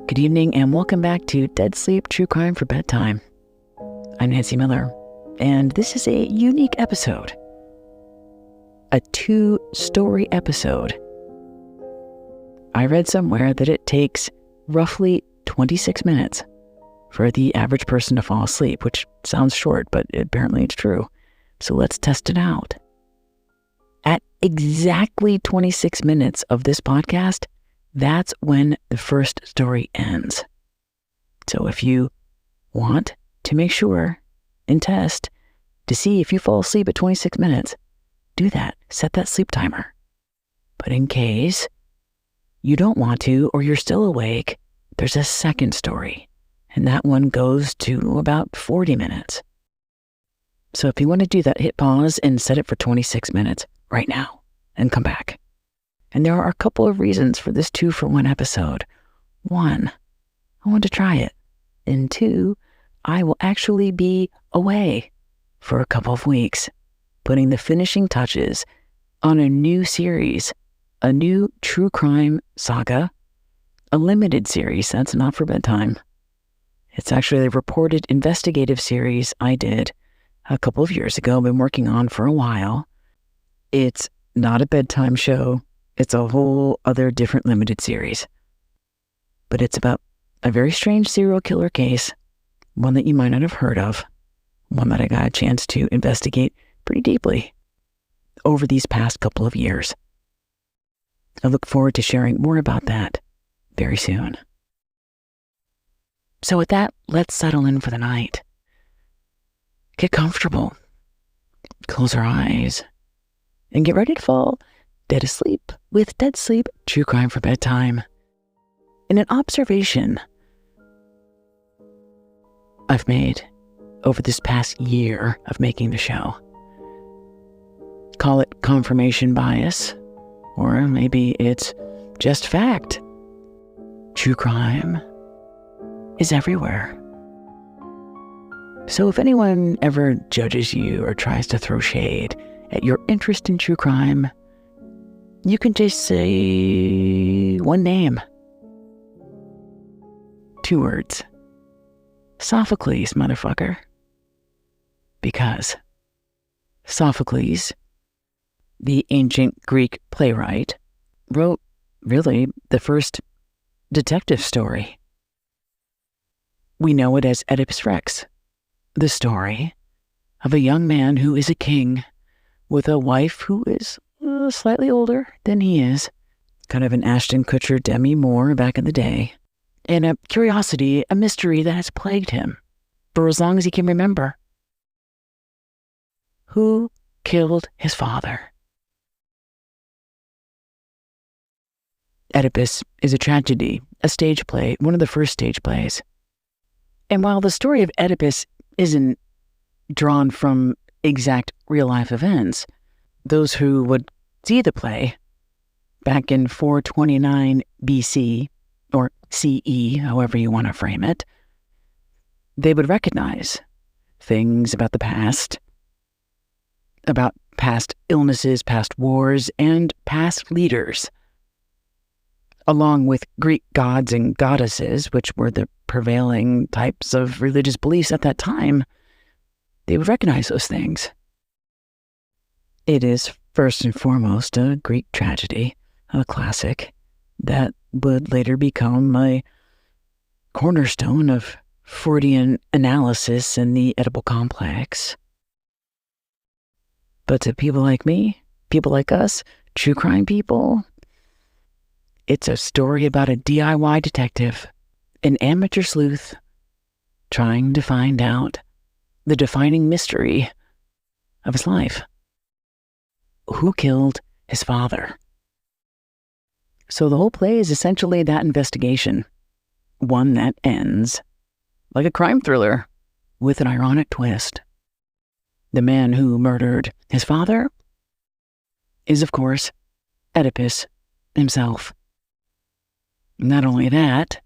Good evening and welcome back to Dead Sleep True Crime for Bedtime. I'm Nancy Miller, and this is a unique episode. A 2-story episode. I read somewhere that it takes roughly 26 minutes for the average person to fall asleep, which sounds short, but apparently it's true. So let's test it out. At exactly 26 minutes of this podcast, that's when the first story ends. So if you want to make sure and test to see if you fall asleep at 26 minutes, do that. Set that sleep timer. But in case you don't want to or you're still awake, there's a second story, and that one goes to about 40 minutes. So if you want to do that, hit pause and set it for 26 minutes right now and come back. And there are a couple of reasons for this 2-for-1 episode. 1, I want to try it. And 2, I will actually be away for a couple of weeks, putting the finishing touches on a new series, a new true crime saga, a limited series that's not for bedtime. It's actually a reported investigative series I did a couple of years ago, been working on for a while. It's not a bedtime show. It's a whole other different limited series. But it's about a very strange serial killer case, one that you might not have heard of, one that I got a chance to investigate pretty deeply over these past couple of years. I look forward to sharing more about that very soon. So with that, let's settle in for the night. Get comfortable, close our eyes, and get ready to fall dead asleep with Dead Sleep True Crime for Bedtime. In an observation I've made over this past year of making the show. Call it confirmation bias, or maybe it's just fact. True crime is everywhere. So if anyone ever judges you or tries to throw shade at your interest in true crime, you can just say one name. 2 words. Sophocles, motherfucker. Because Sophocles, the ancient Greek playwright, wrote really the first detective story. We know it as Oedipus Rex, the story of a young man who is a king with a wife who is slightly older than he is, kind of an Ashton Kutcher Demi Moore back in the day, and a curiosity, a mystery that has plagued him for as long as he can remember. Who killed his father? Oedipus is a tragedy, a stage play, one of the first stage plays. And while the story of Oedipus isn't drawn from exact real-life events, those who would see the play back in 429 BC, or CE, however you want to frame it, they would recognize things about the past, about past illnesses, past wars, and past leaders, along with Greek gods and goddesses, which were the prevailing types of religious beliefs at that time. They would recognize those things. It is first and foremost a Greek tragedy, a classic, that would later become a cornerstone of Freudian analysis in the Oedipal complex. But to people like me, people like us, true crime people, it's a story about a DIY detective, an amateur sleuth, trying to find out the defining mystery of his life. Who killed his father? So the whole play is essentially that investigation, one that ends like a crime thriller with an ironic twist. The man who murdered his father is, of course, Oedipus himself. Not only that,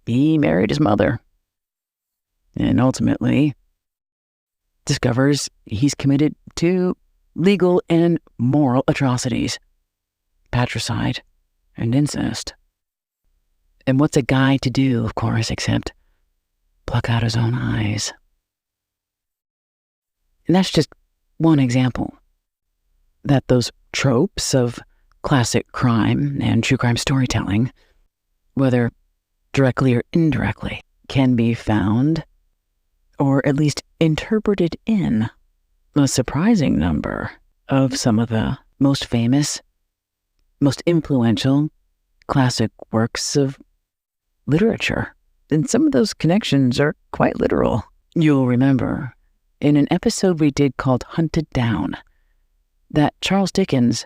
he married his mother and ultimately discovers he's committed 2 legal and moral atrocities: patricide and incest. And what's a guy to do, of course, except pluck out his own eyes? And that's just one example. That those tropes of classic crime and true crime storytelling, whether directly or indirectly, can be found, or at least interpreted in, a surprising number of some of the most famous, most influential classic works of literature. And some of those connections are quite literal. You'll remember in an episode we did called Hunted Down that Charles Dickens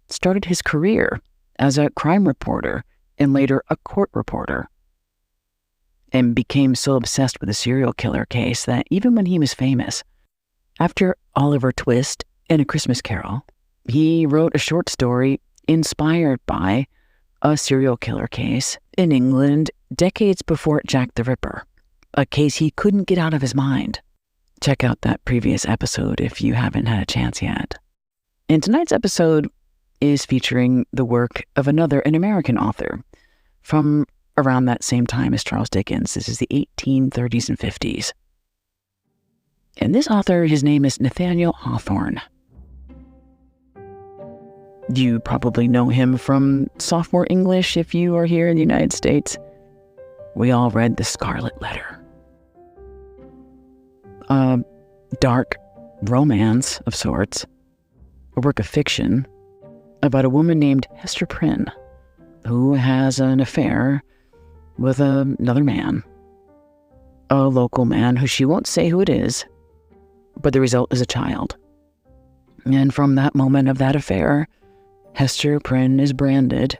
started his career as a crime reporter and later a court reporter, and became so obsessed with the serial killer case that even when he was famous, after Oliver Twist and A Christmas Carol, he wrote a short story inspired by a serial killer case in England decades before Jack the Ripper, a case he couldn't get out of his mind. Check out that previous episode if you haven't had a chance yet. And tonight's episode is featuring the work of an American author from around that same time as Charles Dickens. This is the 1830s and 50s. And this author, his name is Nathaniel Hawthorne. You probably know him from sophomore English if you are here in the United States. We all read The Scarlet Letter. A dark romance of sorts, a work of fiction about a woman named Hester Prynne who has an affair with another man, a local man who she won't say who it is, but the result is a child. And from that moment of that affair, Hester Prynne is branded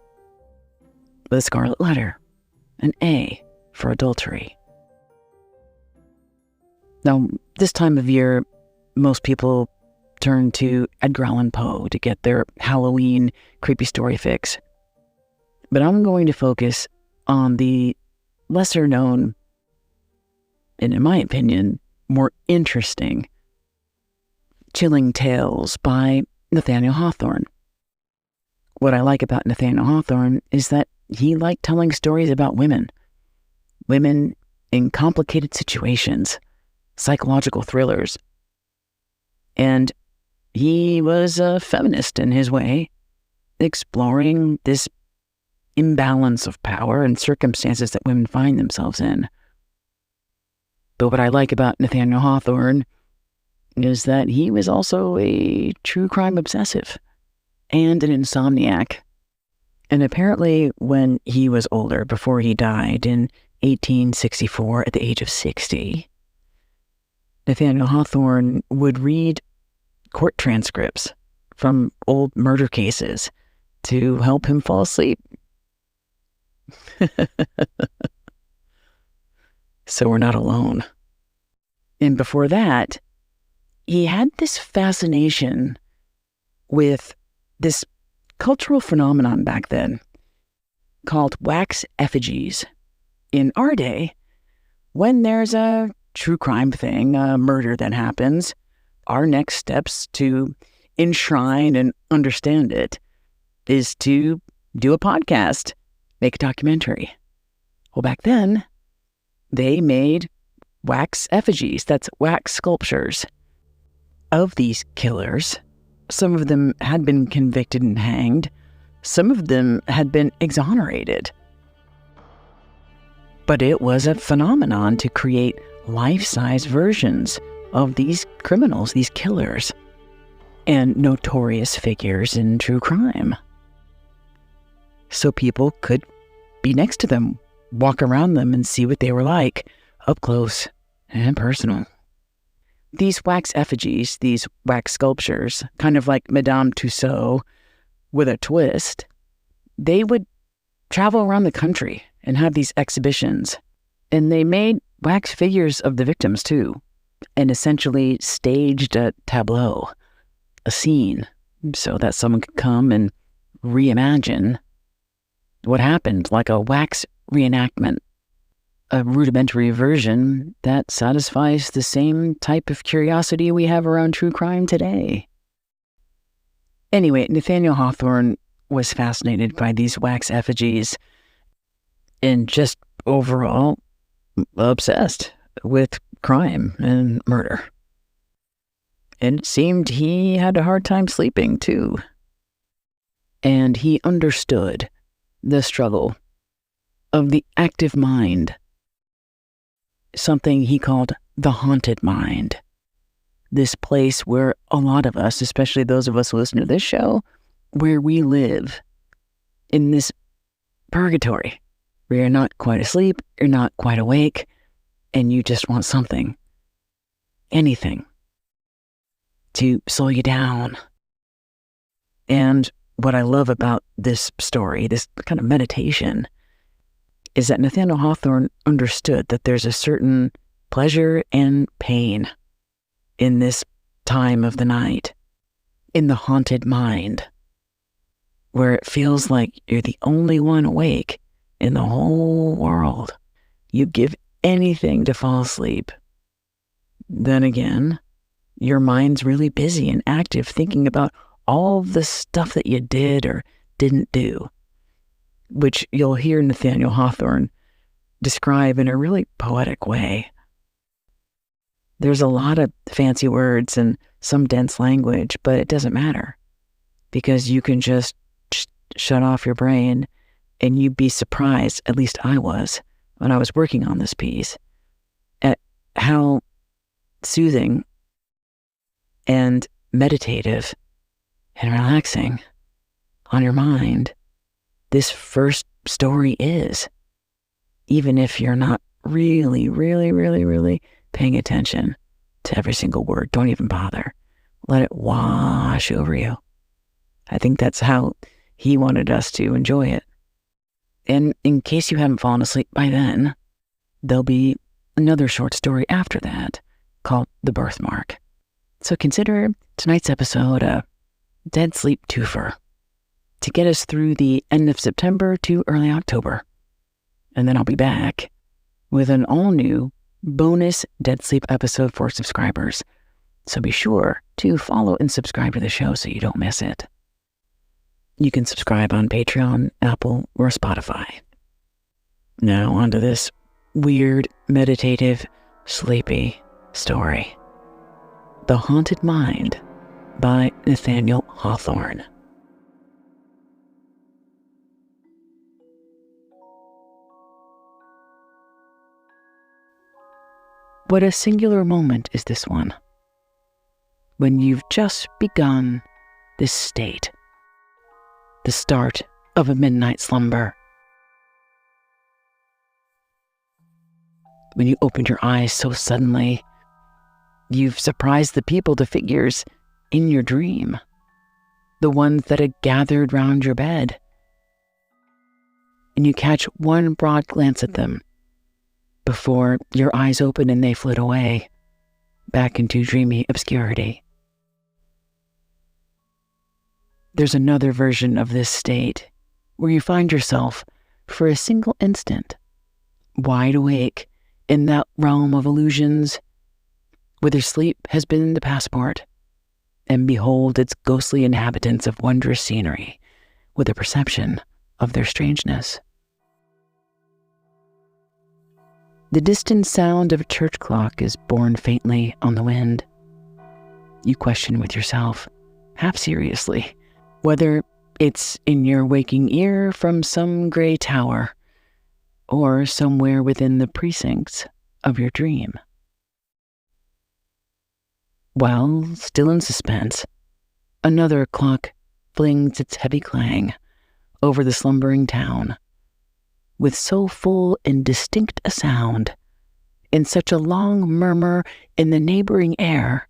with a scarlet letter, an A for adultery. Now, this time of year, most people turn to Edgar Allan Poe to get their Halloween creepy story fix. But I'm going to focus on the lesser known, and in my opinion, more interesting, chilling tales by Nathaniel Hawthorne. What I like about Nathaniel Hawthorne is that he liked telling stories about women in complicated situations, psychological thrillers. And he was a feminist in his way, exploring this imbalance of power and circumstances that women find themselves in. But what I like about Nathaniel Hawthorne is that he was also a true crime obsessive and an insomniac. And apparently when he was older, before he died in 1864 at the age of 60, Nathaniel Hawthorne would read court transcripts from old murder cases to help him fall asleep. So we're not alone. And before that, he had this fascination with this cultural phenomenon back then called wax effigies. In our day, when there's a true crime thing, a murder that happens, our next steps to enshrine and understand it is to do a podcast, make a documentary. Well, back then, they made wax effigies, that's wax sculptures, of these killers. Some of them had been convicted and hanged. Some of them had been exonerated. But it was a phenomenon to create life-size versions of these criminals, these killers, and notorious figures in true crime. So people could be next to them, walk around them, and see what they were like, up close and personal. These wax effigies, these wax sculptures, kind of like Madame Tussauds with a twist, they would travel around the country and have these exhibitions. And they made wax figures of the victims too, and essentially staged a tableau, a scene, so that someone could come and reimagine what happened, like a wax reenactment, a rudimentary version that satisfies the same type of curiosity we have around true crime today. Anyway, Nathaniel Hawthorne was fascinated by these wax effigies, and just overall obsessed with crime and murder. And it seemed he had a hard time sleeping, too. And he understood the struggle of the active mind, something he called the haunted mind. This place where a lot of us, especially those of us who listen to this show, where we live in this purgatory, where you're not quite asleep, you're not quite awake, and you just want something, anything, to slow you down. And what I love about this story, this kind of meditation, is that Nathaniel Hawthorne understood that there's a certain pleasure and pain in this time of the night, in the haunted mind, where it feels like you're the only one awake in the whole world. You give anything to fall asleep. Then again, your mind's really busy and active thinking about all the stuff that you did or didn't do, which you'll hear Nathaniel Hawthorne describe in a really poetic way. There's a lot of fancy words and some dense language, but it doesn't matter because you can just shut off your brain, and you'd be surprised, at least I was, when I was working on this piece, at how soothing and meditative and relaxing on your mind this first story is, even if you're not really paying attention to every single word. Don't even bother. Let it wash over you. I think that's how he wanted us to enjoy it. And in case you haven't fallen asleep by then, there'll be another short story after that called The Birthmark. So consider tonight's episode a dead sleep twofer to get us through the end of September to early October. And then I'll be back with an all-new bonus Dead Sleep episode for subscribers. So be sure to follow and subscribe to the show so you don't miss it. You can subscribe on Patreon, Apple, or Spotify. Now onto this weird, meditative, sleepy story. The Haunted Mind by Nathaniel Hawthorne. What a singular moment is this one, when you've just begun this state, the start of a midnight slumber. When you opened your eyes so suddenly, you've surprised the people, the figures in your dream, the ones that had gathered round your bed, and you catch one broad glance at them before your eyes open and they flit away back into dreamy obscurity. There's another version of this state where you find yourself for a single instant wide awake in that realm of illusions, whither sleep has been the passport, and behold its ghostly inhabitants of wondrous scenery with a perception of their strangeness. The distant sound of a church clock is borne faintly on the wind. You question with yourself, half seriously, whether it's in your waking ear from some gray tower or somewhere within the precincts of your dream. While still in suspense, another clock flings its heavy clang over the slumbering town, with so full and distinct a sound, in such a long murmur in the neighboring air,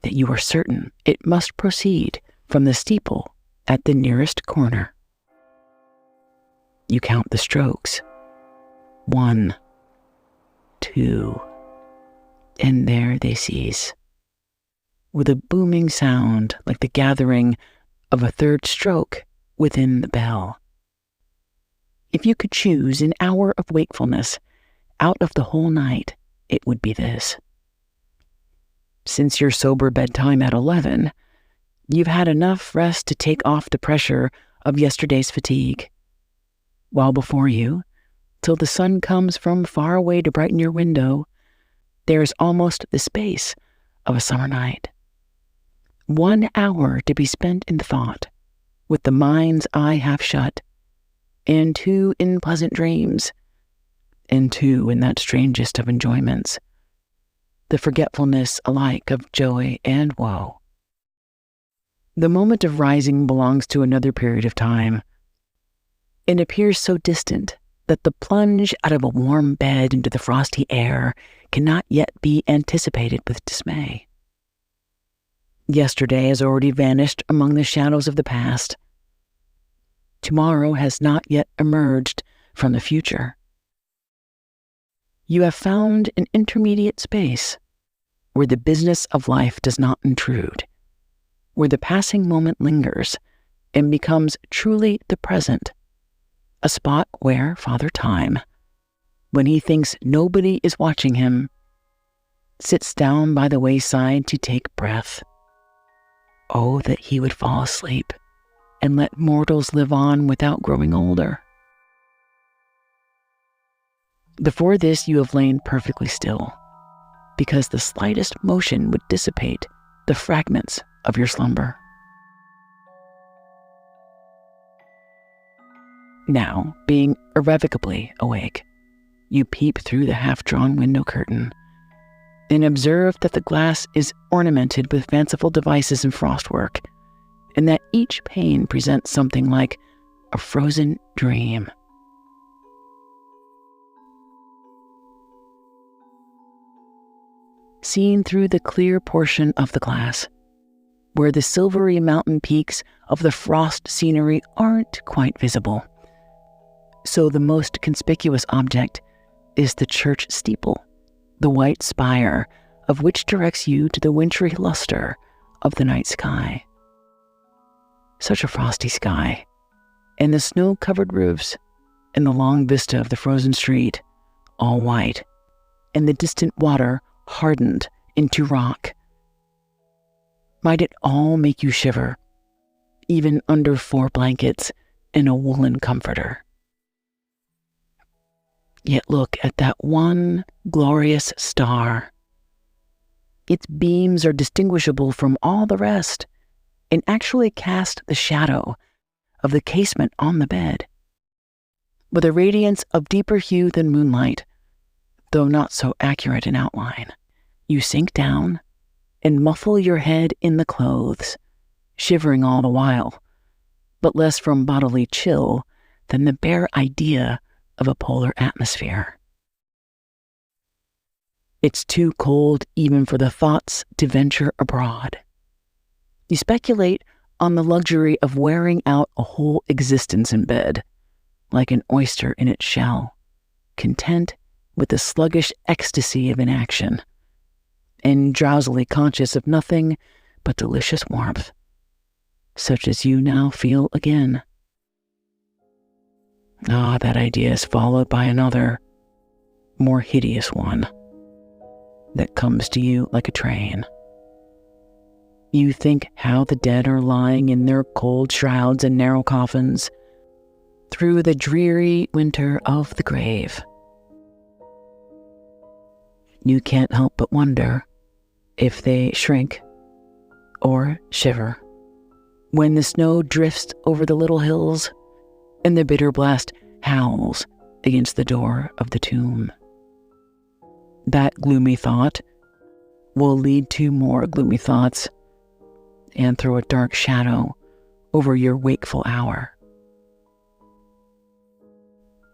that you are certain it must proceed from the steeple at the nearest corner. You count the strokes. 1, 2, and there they cease, with a booming sound like the gathering of a third stroke within the bell. If you could choose an hour of wakefulness out of the whole night, it would be this. Since your sober bedtime at 11, you've had enough rest to take off the pressure of yesterday's fatigue, while before you, till the sun comes from far away to brighten your window, there is almost the space of a summer night. 1 hour to be spent in thought, with the mind's eye half shut, and 2 in pleasant dreams, and 2 in that strangest of enjoyments, the forgetfulness alike of joy and woe. The moment of rising belongs to another period of time. It appears so distant that the plunge out of a warm bed into the frosty air cannot yet be anticipated with dismay. Yesterday has already vanished among the shadows of the past. Tomorrow has not yet emerged from the future. You have found an intermediate space where the business of life does not intrude, where the passing moment lingers and becomes truly the present, a spot where Father Time, when he thinks nobody is watching him, sits down by the wayside to take breath. Oh, that he would fall asleep and let mortals live on without growing older. Before this, you have lain perfectly still, because the slightest motion would dissipate the fragments of your slumber. Now, being irrevocably awake, you peep through the half-drawn window curtain and observe that the glass is ornamented with fanciful devices and frostwork, and that each pane presents something like a frozen dream. Seen through the clear portion of the glass, where the silvery mountain peaks of the frost scenery aren't quite visible, so the most conspicuous object is the church steeple, the white spire of which directs you to the wintry luster of the night sky. Such a frosty sky, and the snow-covered roofs, and the long vista of the frozen street, all white, and the distant water hardened into rock. Might it all make you shiver, even under 4 blankets and a woolen comforter? Yet look at that one glorious star. Its beams are distinguishable from all the rest, and actually cast the shadow of the casement on the bed, with a radiance of deeper hue than moonlight, though not so accurate in outline. You sink down and muffle your head in the clothes, shivering all the while, but less from bodily chill than the bare idea of a polar atmosphere. It's too cold even for the thoughts to venture abroad. You speculate on the luxury of wearing out a whole existence in bed, like an oyster in its shell, content with the sluggish ecstasy of inaction, and drowsily conscious of nothing but delicious warmth, such as you now feel again. That idea is followed by another, more hideous one, that comes to you like a train. You think how the dead are lying in their cold shrouds and narrow coffins through the dreary winter of the grave. You can't help but wonder if they shrink or shiver when the snow drifts over the little hills and the bitter blast howls against the door of the tomb. That gloomy thought will lead to more gloomy thoughts and throw a dark shadow over your wakeful hour.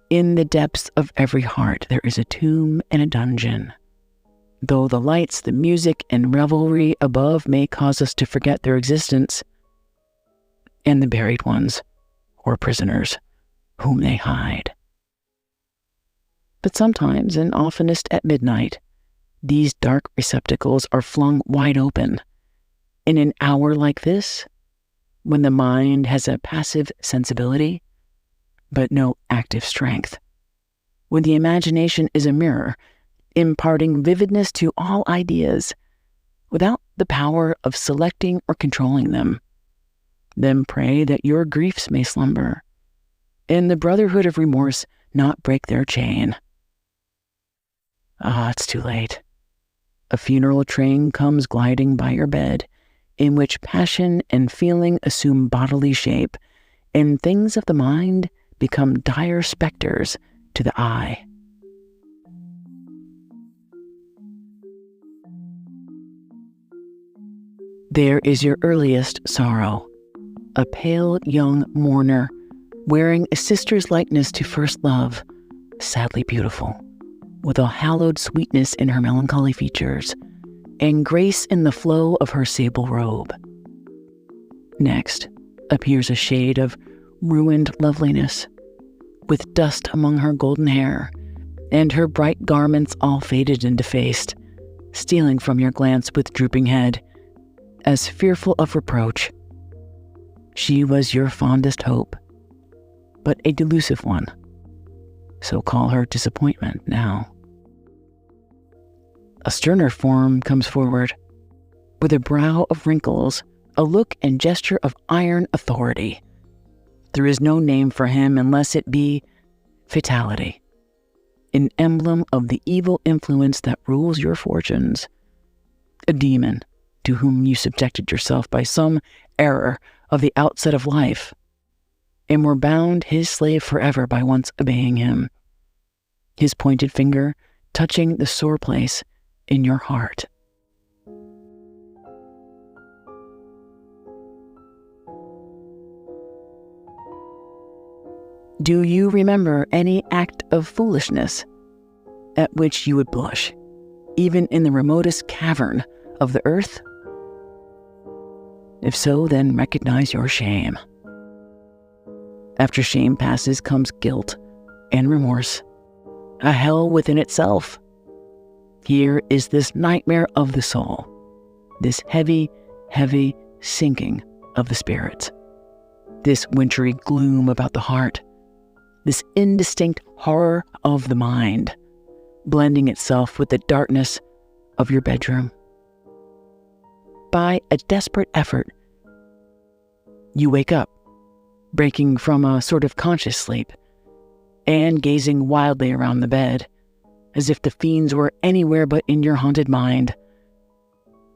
In the depths of every heart there is a tomb and a dungeon. Though the lights, the music, and revelry above may cause us to forget their existence, and the buried ones, or prisoners, whom they hide. But sometimes, and oftenest at midnight, these dark receptacles are flung wide open. In an hour like this, when the mind has a passive sensibility, but no active strength, when the imagination is a mirror, imparting vividness to all ideas, without the power of selecting or controlling them, then pray that your griefs may slumber, and the brotherhood of remorse not break their chain. Ah, it's too late. A funeral train comes gliding by your bed, in which passion and feeling assume bodily shape, and things of the mind become dire specters to the eye. There is your earliest sorrow, a pale young mourner, wearing a sister's likeness to first love, sadly beautiful, with a hallowed sweetness in her melancholy features, and grace in the flow of her sable robe. Next appears a shade of ruined loveliness, with dust among her golden hair, and her bright garments all faded and defaced, stealing from your glance with drooping head, as fearful of reproach. She was your fondest hope, but a delusive one, so call her disappointment now. A sterner form comes forward, with a brow of wrinkles, a look and gesture of iron authority. There is no name for him unless it be fatality, an emblem of the evil influence that rules your fortunes, a demon to whom you subjected yourself by some error of the outset of life, and were bound his slave forever by once obeying him, his pointed finger touching the sore place in your heart. Do you remember any act of foolishness at which you would blush, even in the remotest cavern of the earth? If so, then recognize your shame. After shame passes comes guilt and remorse, a hell within itself. Here is this nightmare of the soul, this heavy, heavy sinking of the spirits, this wintry gloom about the heart, this indistinct horror of the mind, blending itself with the darkness of your bedroom. By a desperate effort, you wake up, breaking from a sort of conscious sleep, and gazing wildly around the bed, as if the fiends were anywhere but in your haunted mind.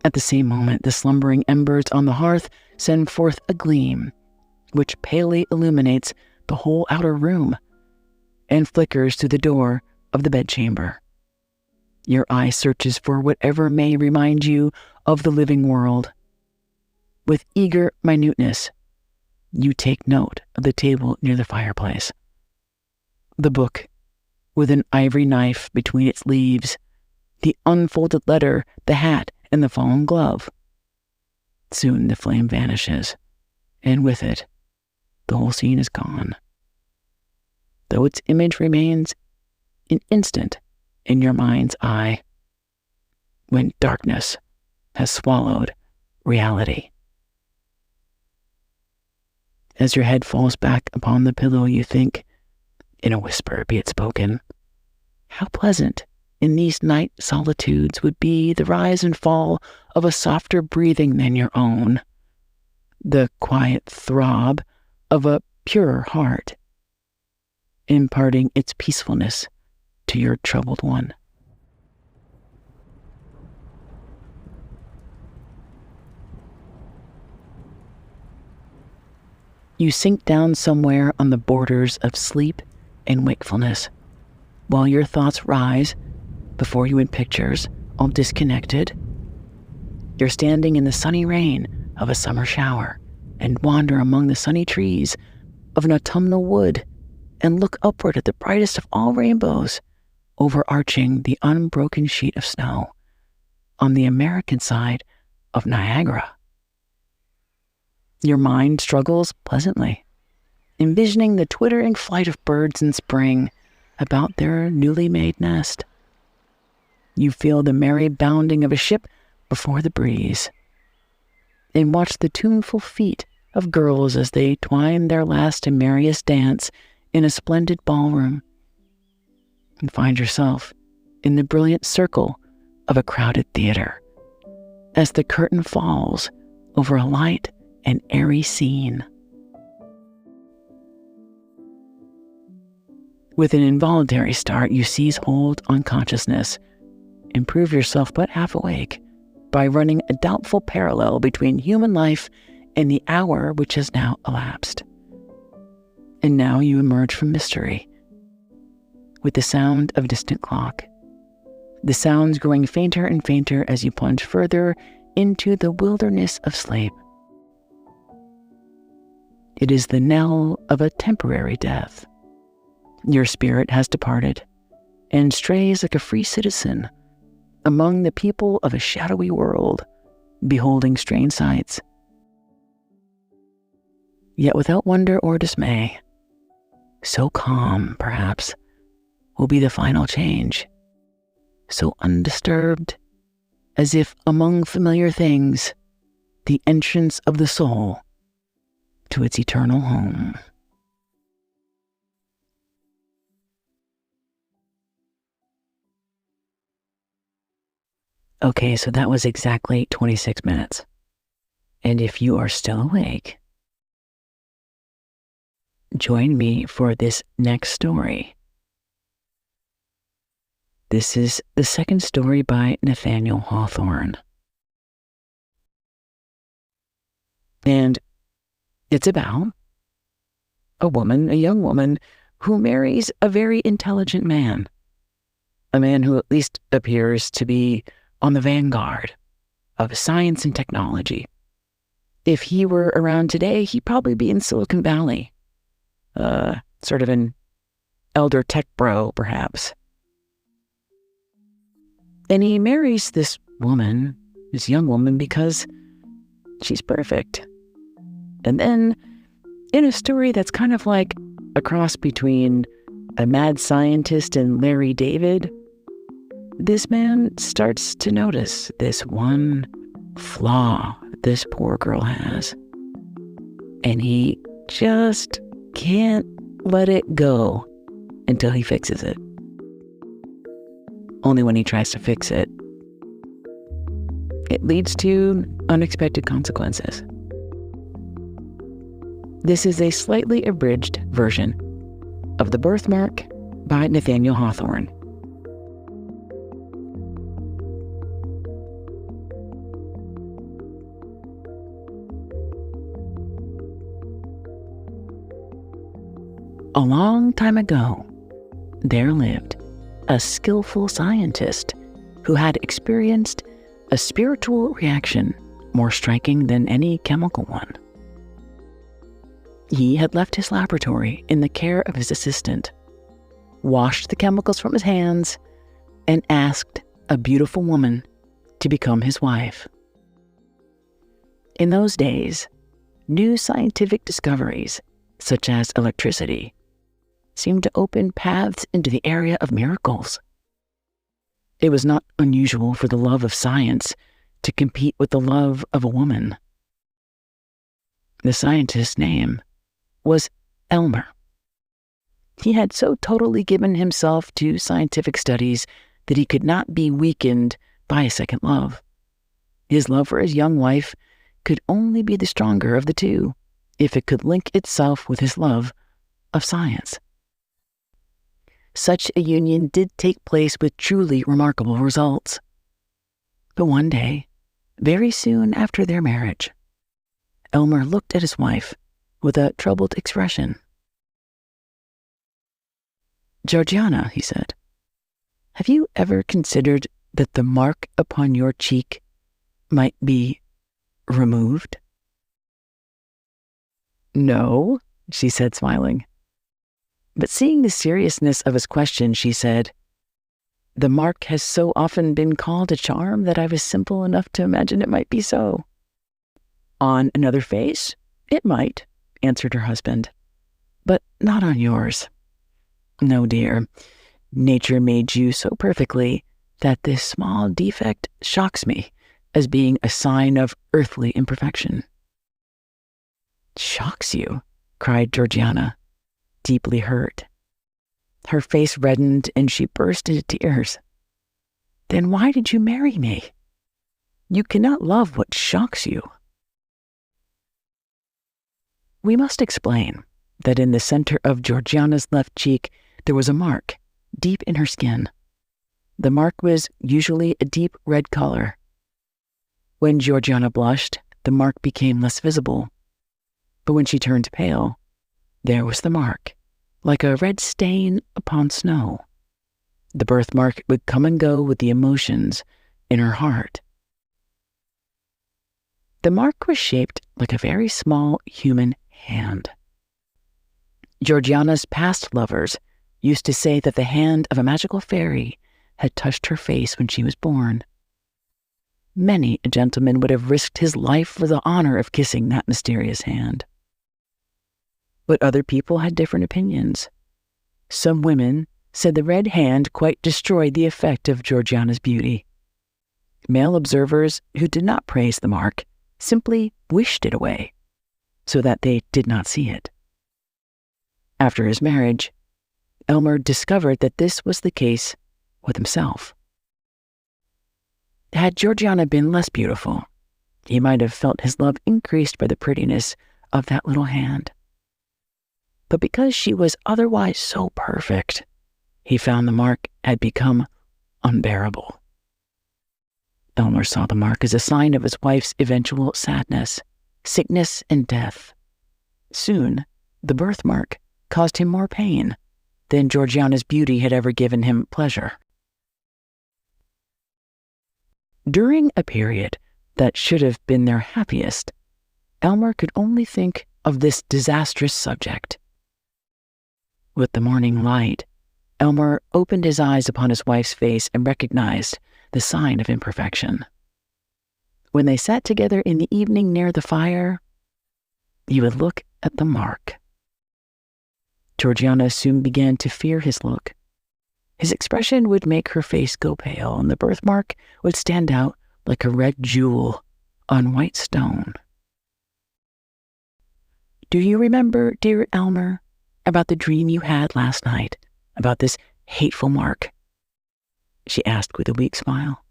At the same moment, the slumbering embers on the hearth send forth a gleam, which palely illuminates the whole outer room, and flickers through the door of the bedchamber. Your eye searches for whatever may remind you of the living world. With eager minuteness, you take note of the table near the fireplace, the book with an ivory knife between its leaves, the unfolded letter, the hat, and the fallen glove. Soon the flame vanishes, and with it, the whole scene is gone, though its image remains an instant in your mind's eye, when darkness has swallowed reality. As your head falls back upon the pillow, you think, in a whisper be it spoken, how pleasant in these night solitudes would be the rise and fall of a softer breathing than your own, the quiet throb of a purer heart, imparting its peacefulness to your troubled one. You sink down somewhere on the borders of sleep and wakefulness, while your thoughts rise before you in pictures, all disconnected. You're standing in the sunny rain of a summer shower and wander among the sunny trees of an autumnal wood and look upward at the brightest of all rainbows, overarching the unbroken sheet of snow on the American side of Niagara. Your mind struggles pleasantly, envisioning the twittering flight of birds in spring about their newly made nest. You feel the merry bounding of a ship before the breeze, and watch the tuneful feet of girls as they twine their last and merriest dance in a splendid ballroom, and find yourself in the brilliant circle of a crowded theater as the curtain falls over a light and airy scene. With an involuntary start, you seize hold on consciousness and prove yourself but half awake by running a doubtful parallel between human life and the hour which has now elapsed. And now you emerge from mystery with the sound of a distant clock, the sounds growing fainter and fainter as you plunge further into the wilderness of sleep. It is the knell of a temporary death. Your spirit has departed and strays like a free citizen among the people of a shadowy world, beholding strange sights. Yet without wonder or dismay, so calm, perhaps, will be the final change, so undisturbed, as if among familiar things, the entrance of the soul to its eternal home. Okay, so that was exactly 26 minutes. And if you are still awake, join me for this next story. This is the second story by Nathaniel Hawthorne. And it's about a young woman, who marries a very intelligent man. A man who at least appears to be on the vanguard of science and technology. If he were around today, he'd probably be in Silicon Valley. Sort of an elder tech bro, perhaps. And he marries this young woman, because she's perfect. And then, in a story that's kind of like a cross between a mad scientist and Larry David, this man starts to notice this one flaw this poor girl has. And he just can't let it go until he fixes it. Only when he tries to fix it, it leads to unexpected consequences. This is a slightly abridged version of The Birthmark by Nathaniel Hawthorne. A long time ago, there lived a skillful scientist who had experienced a spiritual reaction more striking than any chemical one. He had left his laboratory in the care of his assistant, washed the chemicals from his hands, and asked a beautiful woman to become his wife. In those days, new scientific discoveries, such as electricity, seemed to open paths into the area of miracles. It was not unusual for the love of science to compete with the love of a woman. The scientist's name was Elmer. He had so totally given himself to scientific studies that he could not be weakened by a second love. His love for his young wife could only be the stronger of the two if it could link itself with his love of science. Such a union did take place with truly remarkable results. But one day, very soon after their marriage, Elmer looked at his wife with a troubled expression. "Georgiana," he said, "have you ever considered that the mark upon your cheek might be removed?" "No," she said, smiling. But seeing the seriousness of his question, she said, "The mark has so often been called a charm that I was simple enough to imagine it might be so." "On another face, it might," answered her husband, "but not on yours. No, dear, nature made you so perfectly that this small defect shocks me as being a sign of earthly imperfection." "Shocks you?" cried Georgiana, deeply hurt. Her face reddened and she burst into tears. "Then why did you marry me? You cannot love what shocks you." We must explain that in the center of Georgiana's left cheek there was a mark deep in her skin. The mark was usually a deep red color. When Georgiana blushed, the mark became less visible. But when she turned pale, there was the mark, like a red stain upon snow. The birthmark would come and go with the emotions in her heart. The mark was shaped like a very small human hand. Georgiana's past lovers used to say that the hand of a magical fairy had touched her face when she was born. Many a gentleman would have risked his life for the honor of kissing that mysterious hand. But other people had different opinions. Some women said the red hand quite destroyed the effect of Georgiana's beauty. Male observers who did not praise the mark simply wished it away, so that they did not see it. After his marriage, Elmer discovered that this was the case with himself. Had Georgiana been less beautiful, he might have felt his love increased by the prettiness of that little hand. But because she was otherwise so perfect, he found the mark had become unbearable. Elmer saw the mark as a sign of his wife's eventual sadness, sickness, and death. Soon, the birthmark caused him more pain than Georgiana's beauty had ever given him pleasure. During a period that should have been their happiest, Elmer could only think of this disastrous subject. With the morning light, Elmer opened his eyes upon his wife's face and recognized the sign of imperfection. When they sat together in the evening near the fire, he would look at the mark. Georgiana soon began to fear his look. His expression would make her face go pale, and the birthmark would stand out like a red jewel on white stone. "Do you remember, dear Elmer, about the dream you had last night, about this hateful mark?" she asked with a weak smile.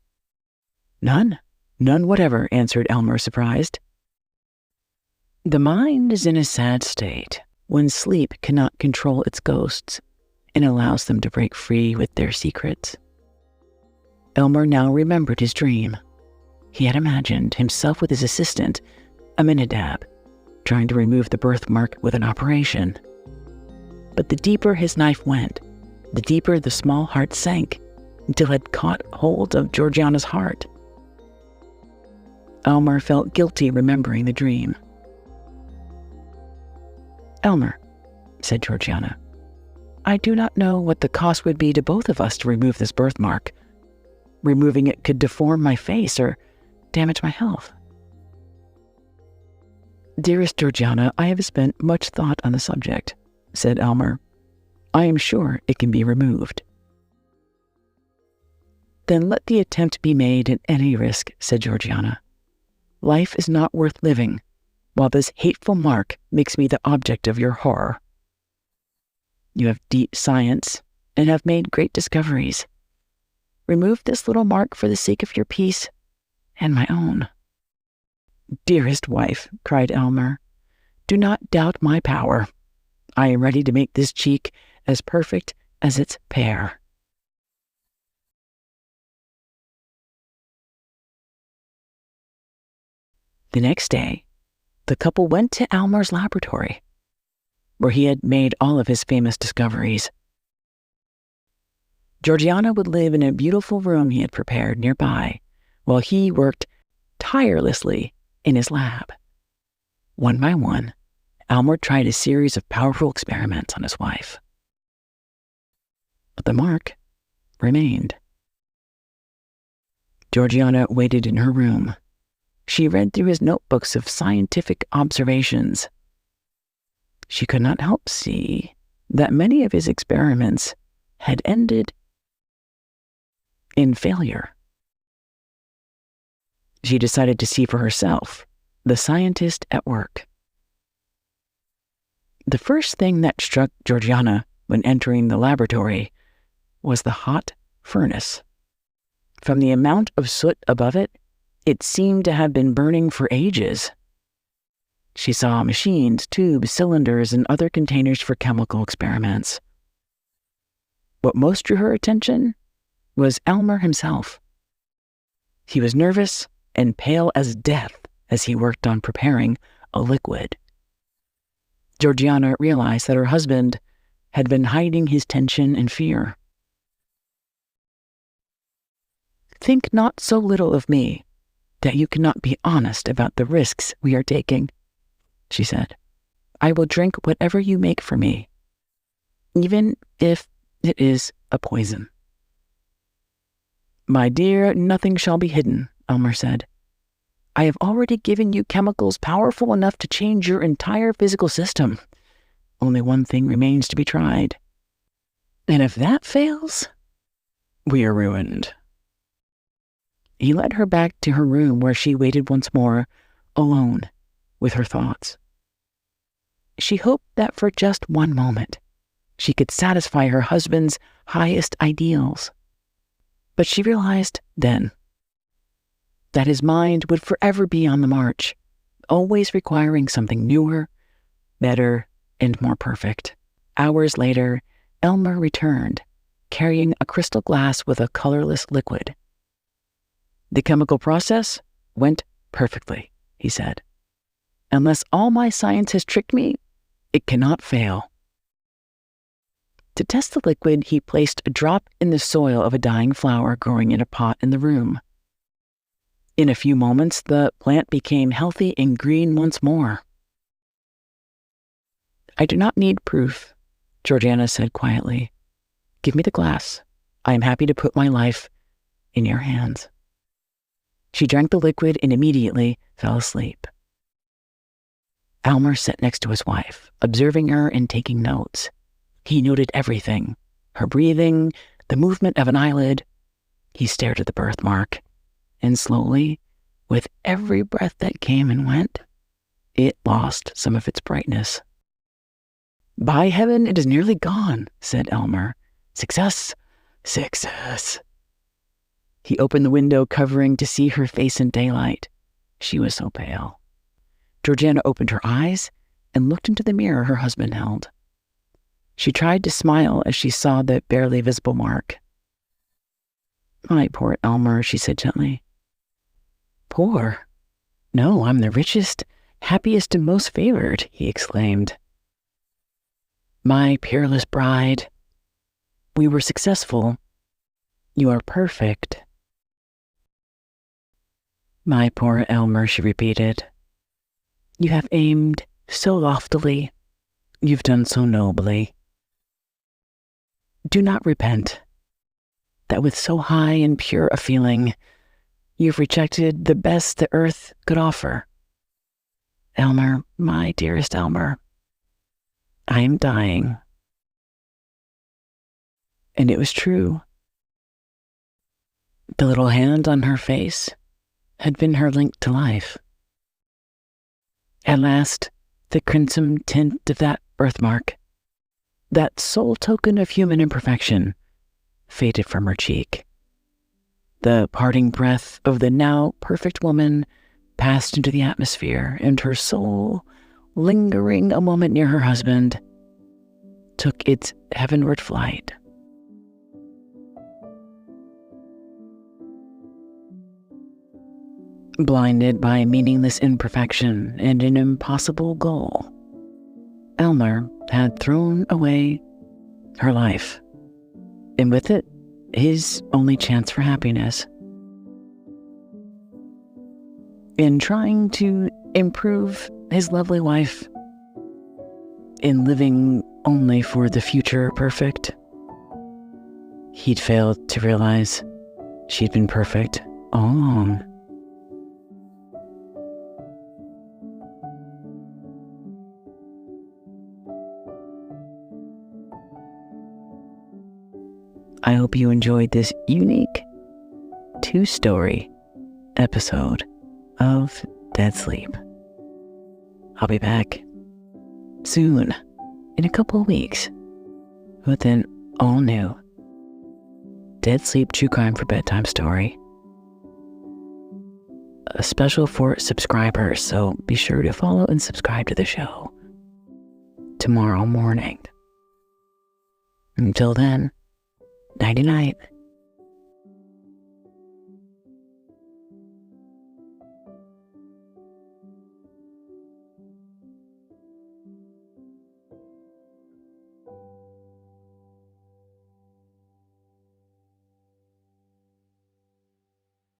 "None whatever," answered Elmer, surprised. The mind is in a sad state when sleep cannot control its ghosts and allows them to break free with their secrets. Elmer now remembered his dream. He had imagined himself with his assistant, Aminadab, trying to remove the birthmark with an operation. But the deeper his knife went, the deeper the small heart sank, until it caught hold of Georgiana's heart. Elmer felt guilty remembering the dream. "Elmer," said Georgiana, "I do not know what the cost would be to both of us to remove this birthmark. Removing it could deform my face or damage my health." "Dearest Georgiana, I have spent much thought on the subject," said Elmer. "I am sure it can be removed." "Then let the attempt be made at any risk," said Georgiana. "Life is not worth living, while this hateful mark makes me the object of your horror. You have deep science and have made great discoveries. Remove this little mark for the sake of your peace and my own." "Dearest wife," cried Elmer, "do not doubt my power. I am ready to make this cheek as perfect as its pear." The next day, the couple went to Elmer's laboratory, where he had made all of his famous discoveries. Georgiana would live in a beautiful room he had prepared nearby, while he worked tirelessly in his lab. One by one, Elmer tried a series of powerful experiments on his wife. But the mark remained. Georgiana waited in her room. She read through his notebooks of scientific observations. She could not help see that many of his experiments had ended in failure. She decided to see for herself the scientist at work. The first thing that struck Georgiana when entering the laboratory was the hot furnace. From the amount of soot above it, it seemed to have been burning for ages. She saw machines, tubes, cylinders, and other containers for chemical experiments. what most drew her attention was Elmer himself. He was nervous and pale as death as he worked on preparing a liquid. Georgiana realized that her husband had been hiding his tension and fear. "Think not so little of me that you cannot be honest about the risks we are taking," she said. "I will drink whatever you make for me, even if it is a poison." "My dear, nothing shall be hidden," Elmer said. "I have already given you chemicals powerful enough to change your entire physical system. Only one thing remains to be tried. And if that fails, we are ruined." He led her back to her room where she waited once more, alone with her thoughts. She hoped that for just one moment, she could satisfy her husband's highest ideals. But she realized then that his mind would forever be on the march, always requiring something newer, better, and more perfect. Hours later, Elmer returned, carrying a crystal glass with a colorless liquid. "The chemical process went perfectly," he said. "Unless all my science has tricked me, it cannot fail." To test the liquid, he placed a drop in the soil of a dying flower growing in a pot in the room. In a few moments, the plant became healthy and green once more. "I do not need proof," Georgiana said quietly. "Give me the glass. I am happy to put my life in your hands." She drank the liquid and immediately fell asleep. Elmer sat next to his wife, observing her and taking notes. He noted everything: her breathing, the movement of an eyelid. He stared at the birthmark, and slowly, with every breath that came and went, it lost some of its brightness. "By heaven, it is nearly gone," said Elmer. "Success! Success!" He opened the window covering to see her face in daylight. She was so pale. Georgiana opened her eyes and looked into the mirror her husband held. She tried to smile as she saw the barely visible mark. "My poor Elmer," she said gently. "Poor? No, I'm the richest, happiest, and most favored," he exclaimed. "My peerless bride, we were successful. You are perfect." "My poor Elmer," she repeated. "You have aimed so loftily. You've done so nobly. Do not repent that with so high and pure a feeling, you've rejected the best the earth could offer. Elmer, my dearest Elmer, I am dying." And it was true. The little hand on her face had been her link to life. At last, the crimson tint of that birthmark, that sole token of human imperfection, faded from her cheek. The parting breath of the now perfect woman passed into the atmosphere, and her soul, lingering a moment near her husband, took its heavenward flight. Blinded by meaningless imperfection and an impossible goal, Elmer had thrown away her life, and with it, his only chance for happiness. In trying to improve his lovely wife, in living only for the future perfect, he'd failed to realize she'd been perfect all along. I hope you enjoyed this unique two-story episode of Dead Sleep. I'll be back soon, in a couple of weeks, with an all-new Dead Sleep True Crime for Bedtime story. A special for subscribers, so be sure to follow and subscribe to the show tomorrow morning. Until then, Nighty night.